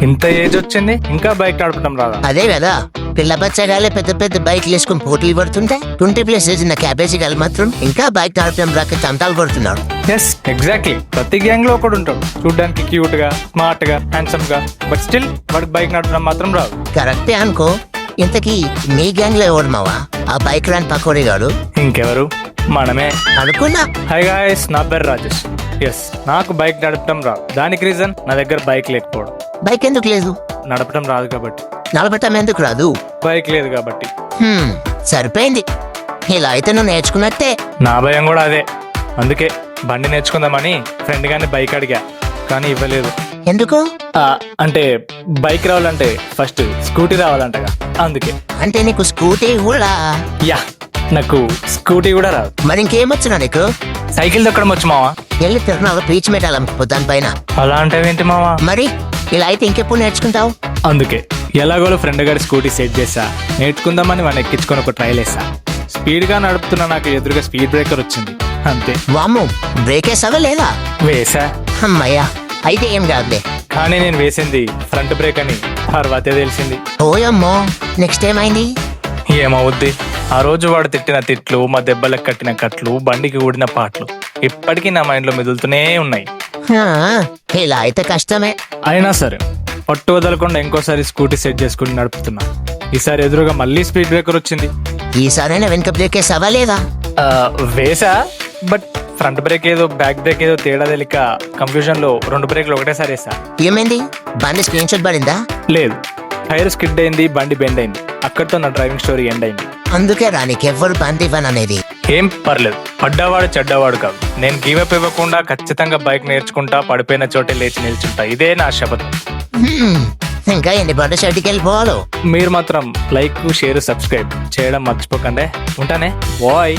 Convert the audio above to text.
ఇంత ఏజ్ వచ్చింది ఇంకా బైక్ నడపడం రాదా? అదే కదా పిల్ల బచ్చగాలే పెద్ద పెద్ద బైక్లు వేసుకుని పోటీలు పడుతుంటే 20 ప్లస్ వేసిన క్యాబేజీ గాలు మాత్రం ఇంకా బైక్ నడపడం రాక తంతాలు పడుతున్నాడు. ఎస్ ఎగ్జాక్ట్లీ, ప్రతి గ్యాంగ్ లో ఒకడు ఉంటాడు చూడడానికి క్యూట్ గా, స్మార్ట్ గా, హ్యాండ్సమ్ గా, బట్ స్టిల్ వాడికి బైక్ నడపడం మాత్రం రాదు. కరెక్టే అనుకో. ఇంతకీ మీ గ్యాంగ్ లో ఎవడు మావా ఆ బైక్ రాని పకోడీ గాడు? ఇంకెవరు, మనమే అనుకున్నా. హై గాయ్స్, నా పేరు రాజేష్. ఎస్, నాకు బైక్ నడపడం రాదు. దానికి రీజన్ నా దగ్గర బైక్ లేకపోవడం. బైక్ ఎందుకు లేదు? నడపడం రాదు కాబట్టి. నడపటం ఎందుకు రాదు? బైక్ లేదు కాబట్టి. సరిపోయింది. ఇలా అయితే నువ్వు నేర్చుకున్నట్టే. నా భయం కూడా అదే. అందుకే బండి నేర్చుకుందామని ఫ్రెండ్ గాని బైక్ అడిగా, కానీ ఇవ్వలేదు. ఎందుకు? అంటే బైక్ రావాలంటే ఫస్ట్ స్కూటీ రావాలంటగా, అందుకే. అంటే నీకు స్కూటీ కూడా? యా, నాకు స్కూటీ కూడా రాదు. మరి ఇంకేమొచ్చునా నీకు? సైకిల్ దొక్కడం వచ్చు మావా. వెళ్ళి తిరణాలు పీచ్ మెటాలమ్ముకో దానిపైన. అలా అంటే ఏంటి మావా? మరి ఇలా అయితే ఇంకెప్పుడు నేర్చుకుంటావు? అందుకే ఎలాగోలో ఫ్రెండ్ గారి స్కూటీ సెట్ చేసా, నేర్చుకుందామని వాడిని ఎక్కించుకొని ఒక ట్రైల్ వేసా. స్పీడ్ గా నడుపుతున్నా నాకు ఎదురుగా స్పీడ్ బ్రేకర్ వచ్చింది, అంతే. వామ్మో, బ్రేక్ వేసావా లేదా? వేసా. అమ్మయ్యా, అయితే ఏం కాదులే. కానీ నేను వేసింది ఫ్రంట్ బ్రేక్ అని తర్వాతే తెలిసింది. ఓయమ్మో, నెక్స్ట్ ఏమైంది? ఏమవుద్ది, ఆ రోజు వాడు తిట్టిన తిట్లు, మా దెబ్బలకు కట్టిన కట్లు, బండికి ఊడిన పాటలు ఇప్పటికీ నా మైండ్ లో మెదులుతూనే ఉన్నాయి. ఆ, ఇలా అయితే కష్టమే. అయినా సరే పట్టు వదలకుండా ఇంకోసారి స్కూటీ సెట్ చేసుకుని నడుపుతున్నా. ఈసారి ఎదురుగా మళ్ళీ స్పీడ్ బ్రేకర్ వచ్చింది. ఈసారైనా వెనక బ్రేక్ వేసావా లేదా? వేసా, బట్ ఫ్రంట్ బ్రేక్ ఏదో బ్యాక్ బ్రేక్ ఏదో తేడా తెలియక కన్ఫ్యూజన్ లో 2 బ్రేక్లు ఒకటేసారి వేసా. ఏమైంది? బండి స్క్రీన్ షాట్ పడిందా? లేదు, టైర్ స్కిడ్ అయింది, బండి బెండ్ అయింది. అక్కడితో నా డ్రైవింగ్ స్టోరీ ఎండ్ అయింది. అందుకే రా నీకెవ్వరు బండి ఇవ్వననేది. ఏం పర్లేదు, పడ్డవాడు చెడ్డవాడు కాదు. నేను గివప్ ఇవ్వకుండా ఖచ్చితంగా బైక్ నేర్చుకుంటా, పడిపోయిన చోటే లేచి నిల్చుంటా. ఇదే నా శపథం. ఇంకా ఎన్ని బండి షర్ట్కి వెళ్ళిపోవాలి. మీరు మాత్రం లైక్, షేర్, సబ్స్క్రైబ్ చేయడం మర్చిపోకండి. ఉంటానే, బాయ్.